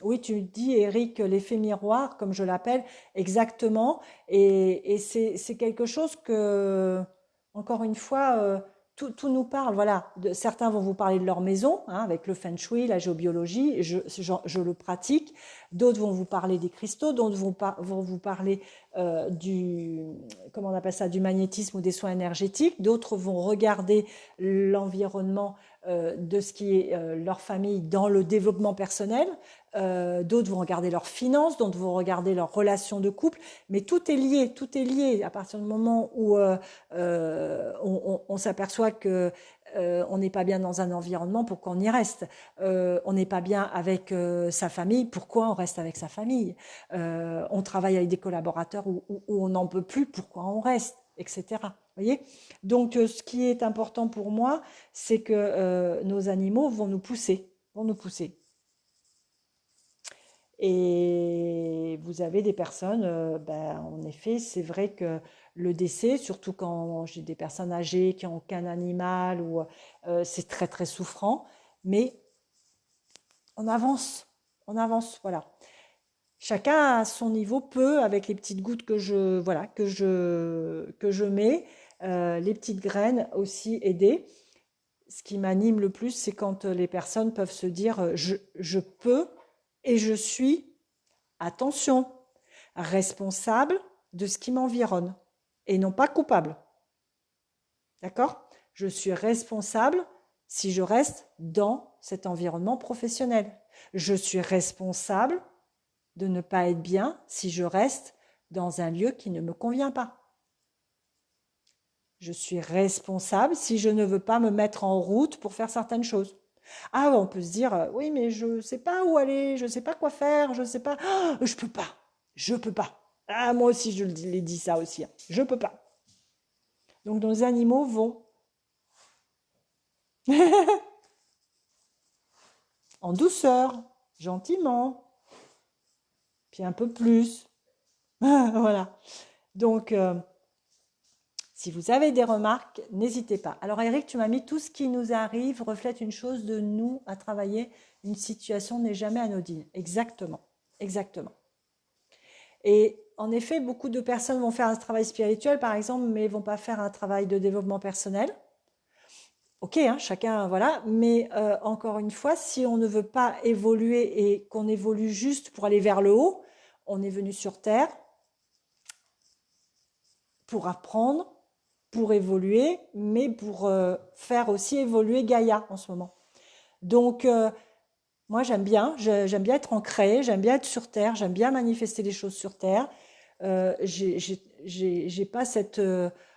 oui, tu dis, Eric, l'effet miroir, comme je l'appelle, exactement. Et c'est quelque chose que, encore une fois, tout nous parle. Voilà, certains vont vous parler de leur maison, hein, avec le feng shui, la géobiologie, je le pratique. D'autres vont vous parler des cristaux, d'autres vont vous parler comment on appelle ça, du magnétisme ou des soins énergétiques. D'autres vont regarder l'environnement de ce qui est leur famille dans le développement personnel. D'autres vont regarder leurs finances, d'autres vont regarder leurs relations de couple, mais tout est lié, tout est lié à partir du moment où on s'aperçoit que on n'est pas bien dans un environnement, pourquoi on y reste on n'est pas bien avec sa famille, pourquoi on reste avec sa famille on travaille avec des collaborateurs où on n'en peut plus, pourquoi on reste, etc. Voyez. Donc, ce qui est important pour moi, c'est que nos animaux vont nous pousser, vont nous pousser. Et vous avez des personnes, en effet, c'est vrai que le décès, surtout quand j'ai des personnes âgées qui n'ont aucun animal, ou c'est très très souffrant, mais on avance, voilà. Chacun à son niveau peut, avec les petites gouttes voilà, que je mets, les petites graines aussi aider. Ce qui m'anime le plus, c'est quand les personnes peuvent se dire je peux et je suis, attention, responsable de ce qui m'environne et non pas coupable. D'accord? Je suis responsable si je reste dans cet environnement professionnel. Je suis responsable de ne pas être bien si je reste dans un lieu qui ne me convient pas. Je suis responsable si je ne veux pas me mettre en route pour faire certaines choses. Ah, on peut se dire, oui, mais je ne sais pas où aller, je ne sais pas quoi faire, je ne sais pas. Oh, je peux pas, je peux pas. Ah, moi aussi, je l'ai dit ça aussi. Hein. Je peux pas. Donc, nos animaux vont en douceur, gentiment, puis un peu plus. Voilà. Donc, si vous avez des remarques, n'hésitez pas. Alors Eric, tu m'as mis tout ce qui nous arrive reflète une chose de nous à travailler. Une situation n'est jamais anodine. Exactement. Exactement. Et en effet, beaucoup de personnes vont faire un travail spirituel, par exemple, mais ne vont pas faire un travail de développement personnel. Ok, hein, chacun, voilà. Mais encore une fois, si on ne veut pas évoluer et qu'on évolue juste pour aller vers le haut, on est venu sur Terre pour apprendre, pour évoluer, mais pour faire aussi évoluer Gaïa en ce moment. Donc, moi, j'aime bien être ancrée, j'aime bien être sur Terre, j'aime bien manifester les choses sur Terre. J'ai pas cette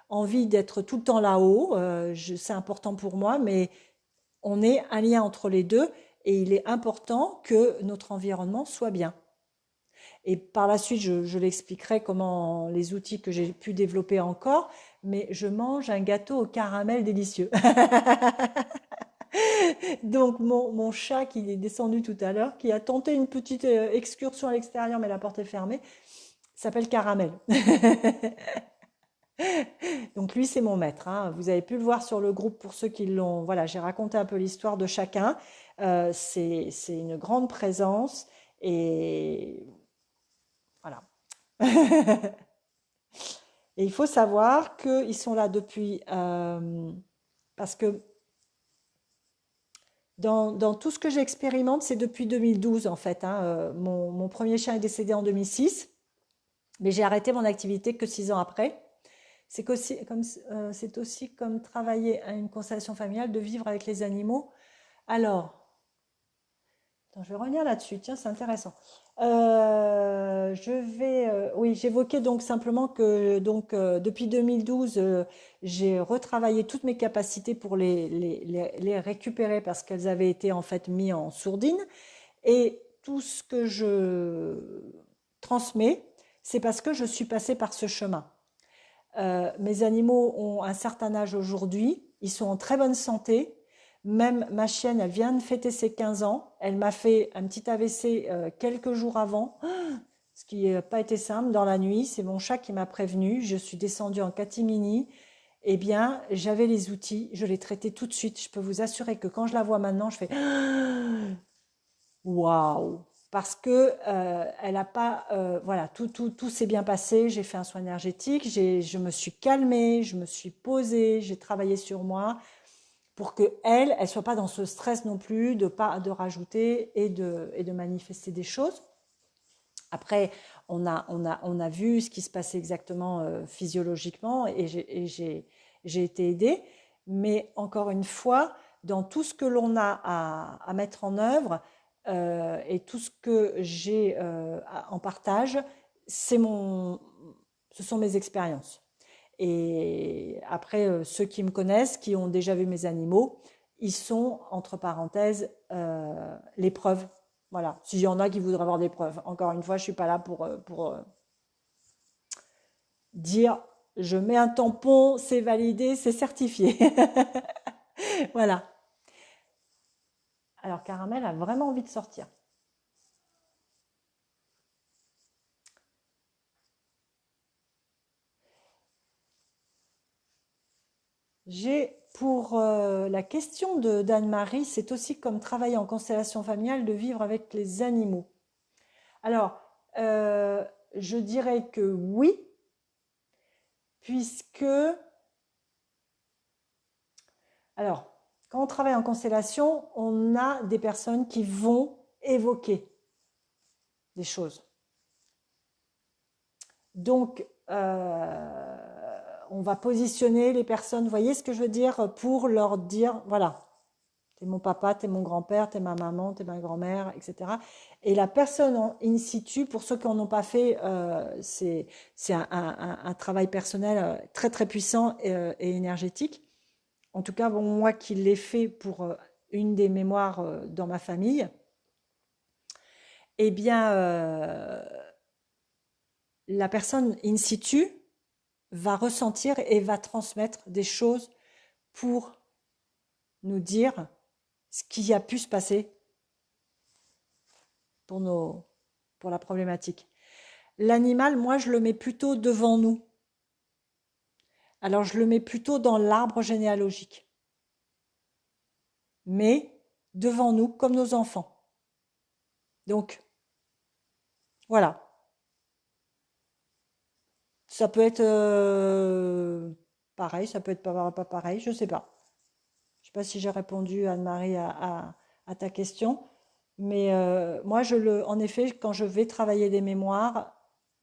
envie d'être tout le temps là-haut, c'est important pour moi, mais on est un lien entre les deux et il est important que notre environnement soit bien. Et par la suite, je l'expliquerai comment les outils que j'ai pu développer encore, mais je mange un gâteau au caramel délicieux. Donc mon chat qui est descendu tout à l'heure, qui a tenté une petite excursion à l'extérieur, mais la porte est fermée, s'appelle Caramel. Donc lui, c'est mon maître. Hein. Vous avez pu le voir sur le groupe pour ceux qui l'ont. Voilà, j'ai raconté un peu l'histoire de chacun. C'est une grande présence et voilà. Et il faut savoir qu'ils sont là depuis... parce que dans tout ce que j'expérimente, c'est depuis 2012 en fait, hein. Mon premier chien est décédé en 2006, mais j'ai arrêté mon activité que 6 ans après. C'est aussi comme travailler à une constellation familiale, de vivre avec les animaux. Alors, attends, je vais revenir là-dessus. Tiens, c'est intéressant. Oui, j'évoquais donc simplement que depuis 2012, j'ai retravaillé toutes mes capacités pour les récupérer parce qu'elles avaient été en fait mises en sourdine. Et tout ce que je transmets, c'est parce que je suis passée par ce chemin. Mes animaux ont un certain âge aujourd'hui, ils sont en très bonne santé. Même ma chienne, elle vient de fêter ses 15 ans. Elle m'a fait un petit AVC quelques jours avant, ce qui n'a pas été simple dans la nuit. C'est mon chat qui m'a prévenu. Je suis descendue en catimini. Eh bien, j'avais les outils, je l'ai traité tout de suite. Je peux vous assurer que quand je la vois maintenant, je fais waouh! Parce que elle a pas, voilà, tout s'est bien passé. J'ai fait un soin énergétique, je me suis calmée, je me suis posée, j'ai travaillé sur moi pour que elle soit pas dans ce stress non plus de rajouter et de manifester des choses. Après, on a vu ce qui se passait exactement physiologiquement et j'ai été aidée. Mais encore une fois, dans tout ce que l'on a à mettre en œuvre et tout ce que j'ai en partage, c'est ce sont mes expériences. Et après, ceux qui me connaissent, qui ont déjà vu mes animaux, ils sont, entre parenthèses, les preuves. Voilà, s'il y en a qui voudraient avoir des preuves. Encore une fois, je ne suis pas là pour dire je mets un tampon, c'est validé, c'est certifié. Voilà. Alors, Caramel a vraiment envie de sortir. J'ai pour la question d'Anne-Marie, c'est aussi comme travailler en constellation familiale de vivre avec les animaux. Alors, je dirais que oui, puisque, alors, quand on travaille en constellation, on a des personnes qui vont évoquer des choses. Donc, on va positionner les personnes, vous voyez ce que je veux dire, pour leur dire, voilà, t'es mon papa, t'es mon grand-père, t'es ma maman, t'es ma grand-mère, etc. Et la personne in situ, pour ceux qui n'en ont pas fait, c'est un travail personnel très très puissant et énergétique. En tout cas, bon, moi qui l'ai fait pour une des mémoires dans ma famille, eh bien, la personne in situ va ressentir et va transmettre des choses pour nous dire ce qui a pu se passer pour la problématique. L'animal, moi, je le mets plutôt devant nous. Alors, je le mets plutôt dans l'arbre généalogique. Mais devant nous, comme nos enfants. Donc, voilà. Ça peut être pareil, ça peut être pas pareil, je ne sais pas. Je ne sais pas si j'ai répondu, Anne-Marie, à ta question. Mais moi, en effet, quand je vais travailler les mémoires,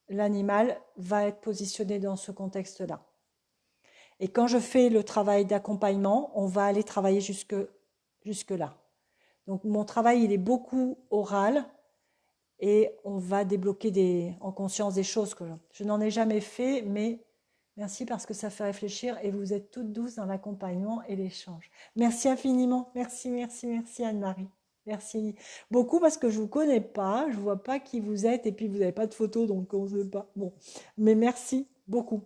l'animal va être positionné dans ce contexte-là. Et quand je fais le travail d'accompagnement, on va aller travailler jusque là. Donc mon travail, il est beaucoup oral et on va débloquer en conscience des choses que je n'en ai jamais fait, mais merci parce que ça fait réfléchir et vous êtes toutes douces dans l'accompagnement et l'échange. Merci infiniment. Merci, merci, merci Anne-Marie. Merci beaucoup parce que je vous connais pas, je vois pas qui vous êtes et puis vous n'avez pas de photo donc on ne sait pas. Bon, mais merci beaucoup.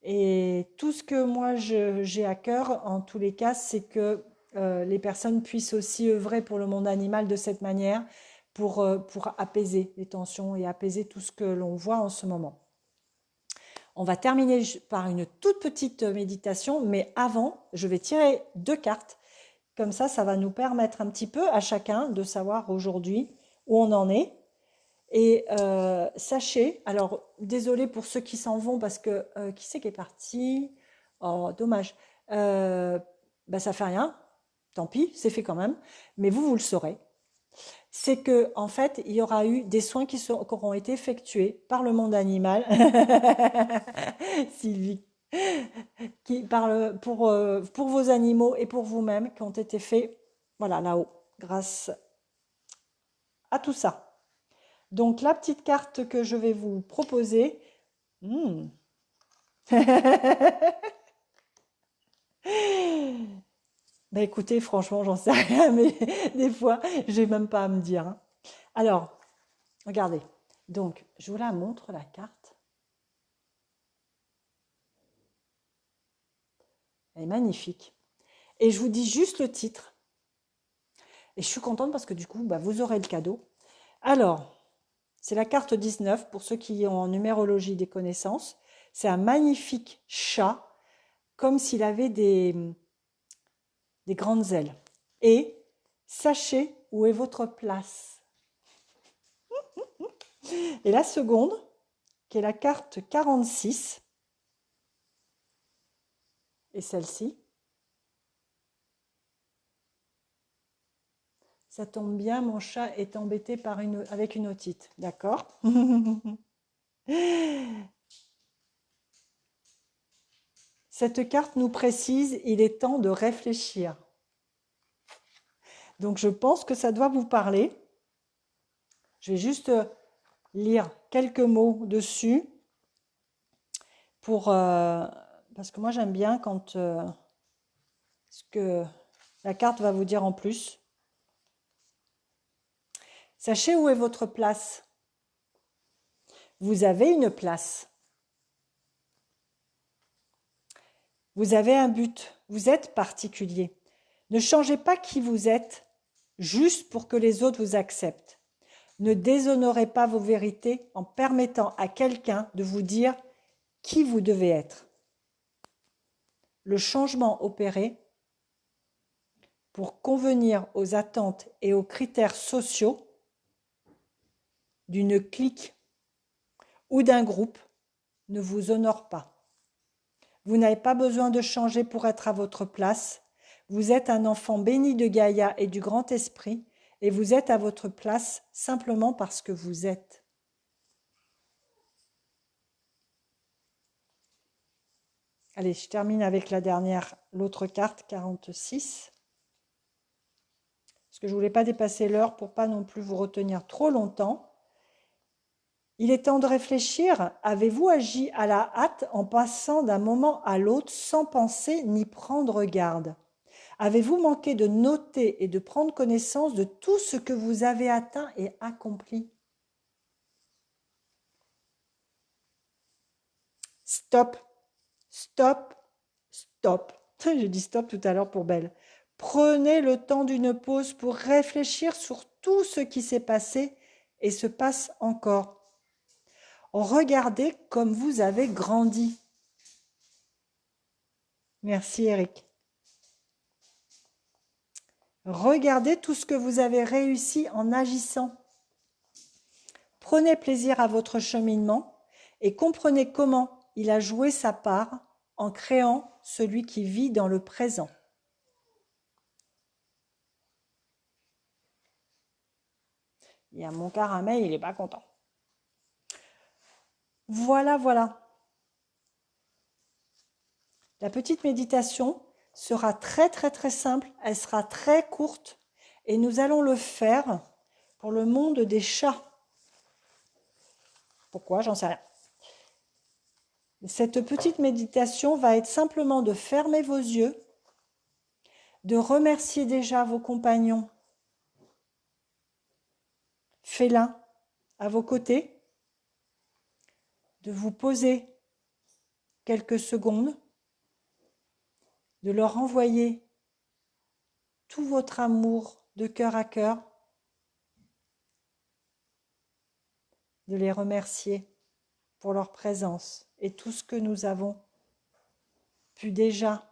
Et tout ce que moi j'ai à cœur, en tous les cas, c'est que les personnes puissent aussi œuvrer pour le monde animal de cette manière, pour apaiser les tensions et apaiser tout ce que l'on voit en ce moment. On va terminer par une toute petite méditation, mais avant, je vais tirer 2 cartes. Comme ça va nous permettre un petit peu à chacun de savoir aujourd'hui où on en est Et sachez, alors désolé pour ceux qui s'en vont parce que qui c'est qui est parti? Oh, dommage. Bah, ça fait rien, tant pis, c'est fait quand même. Mais vous le saurez. C'est que en fait, il y aura eu des soins qui auront été effectués par le monde animal, Sylvie, qui parle pour vos animaux et pour vous-même, qui ont été faits, voilà, là-haut, grâce à tout ça. Donc la petite carte que je vais vous proposer, hmm. Bah écoutez, franchement, j'en sais rien, mais des fois, j'ai même pas à me dire, hein. Alors, regardez. Donc, je vous la montre, la carte. Elle est magnifique. Et je vous dis juste le titre. Et je suis contente parce que du coup, bah, vous aurez le cadeau. Alors, c'est la carte 19 pour ceux qui ont en numérologie des connaissances. C'est un magnifique chat, comme s'il avait des grandes ailes. Et sachez où est votre place. Et la seconde, qui est la carte 46, et celle-ci, ça tombe bien, mon chat est embêté avec une otite, d'accord? Cette carte nous précise, il est temps de réfléchir. Donc je pense que ça doit vous parler. Je vais juste lire quelques mots dessus parce que moi j'aime bien quand ce que la carte va vous dire en plus. Sachez où est votre place. Vous avez une place. Vous avez un but. Vous êtes particulier. Ne changez pas qui vous êtes juste pour que les autres vous acceptent. Ne déshonorez pas vos vérités en permettant à quelqu'un de vous dire qui vous devez être. Le changement opéré pour convenir aux attentes et aux critères sociaux d'une clique ou d'un groupe ne vous honore pas. Vous n'avez pas besoin de changer pour être à votre place. Vous êtes un enfant béni de Gaïa et du grand esprit et vous êtes à votre place simplement parce que vous êtes. Allez, je termine avec l'autre carte, 46. Parce que je ne voulais pas dépasser l'heure pour pas non plus vous retenir trop longtemps. Il est temps de réfléchir. Avez-vous agi à la hâte en passant d'un moment à l'autre sans penser ni prendre garde? Avez-vous manqué de noter et de prendre connaissance de tout ce que vous avez atteint et accompli? Stop, stop, stop. J'ai dit stop tout à l'heure pour Belle. Prenez le temps d'une pause pour réfléchir sur tout ce qui s'est passé et se passe encore. Regardez comme vous avez grandi. Merci Eric. Regardez tout ce que vous avez réussi en agissant. Prenez plaisir à votre cheminement et comprenez comment il a joué sa part en créant celui qui vit dans le présent. Il y a mon caramel, il n'est pas content. Voilà, voilà. La petite méditation sera très, très, très simple. Elle sera très courte et nous allons le faire pour le monde des chats. Pourquoi? J'en sais rien. Cette petite méditation va être simplement de fermer vos yeux, de remercier déjà vos compagnons félins à vos côtés, de vous poser quelques secondes, de leur envoyer tout votre amour de cœur à cœur, de les remercier pour leur présence et tout ce que nous avons pu déjà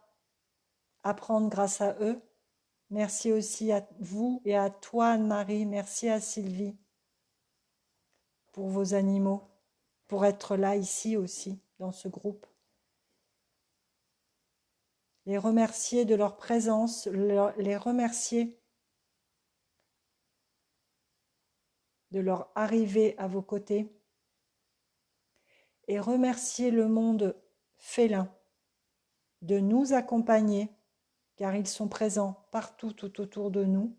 apprendre grâce à eux. Merci aussi à vous et à toi Anne-Marie, merci à Sylvie. pour vos animaux, pour être là ici aussi, dans ce groupe. Les remercier de leur présence, les remercier de leur arrivée à vos côtés et remercier le monde félin de nous accompagner car ils sont présents partout tout autour de nous,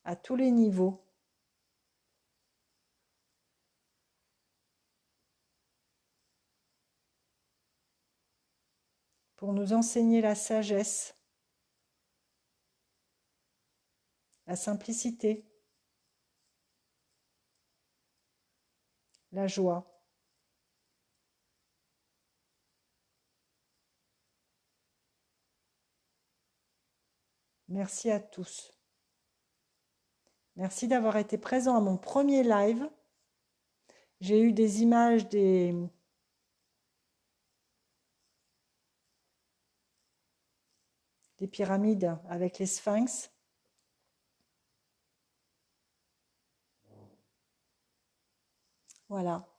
à tous les niveaux. Pour nous enseigner la sagesse, la simplicité, la joie. Merci à tous. Merci d'avoir été présent à mon premier live. J'ai eu des images des pyramides avec les sphinx. Voilà.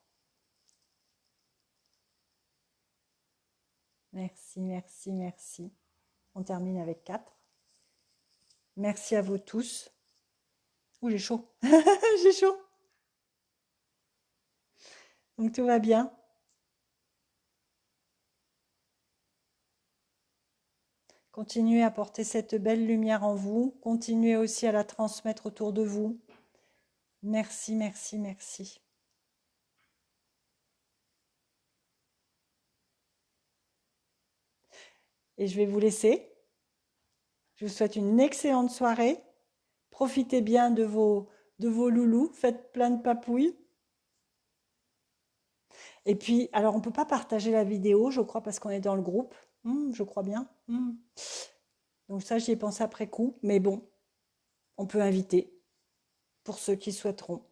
Merci, merci, merci. On termine avec 4. Merci à vous tous. Ouh, j'ai chaud. J'ai chaud. Donc tout va bien. Continuez à porter cette belle lumière en vous. Continuez aussi à la transmettre autour de vous. Merci, merci, merci. Et je vais vous laisser. Je vous souhaite une excellente soirée. Profitez bien de vos loulous. Faites plein de papouilles. Et puis, alors on ne peut pas partager la vidéo, je crois, parce qu'on est dans le groupe. Je crois bien. Donc ça, j'y ai pensé après coup. Mais bon, on peut inviter pour ceux qui souhaiteront.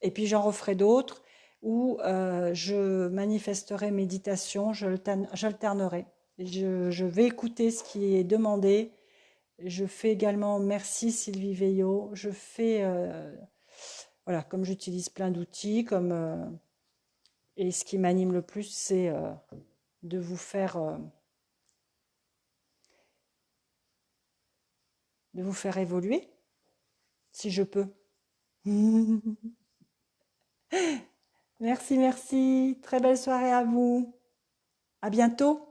Et puis j'en referai d'autres où je manifesterai méditation, j'alternerai. Je vais écouter ce qui est demandé. Je fais également merci Sylvie Veillot. Je fais, voilà, comme j'utilise plein d'outils, et ce qui m'anime le plus, c'est de vous faire évoluer, si je peux. Merci, merci. Très belle soirée à vous. À bientôt.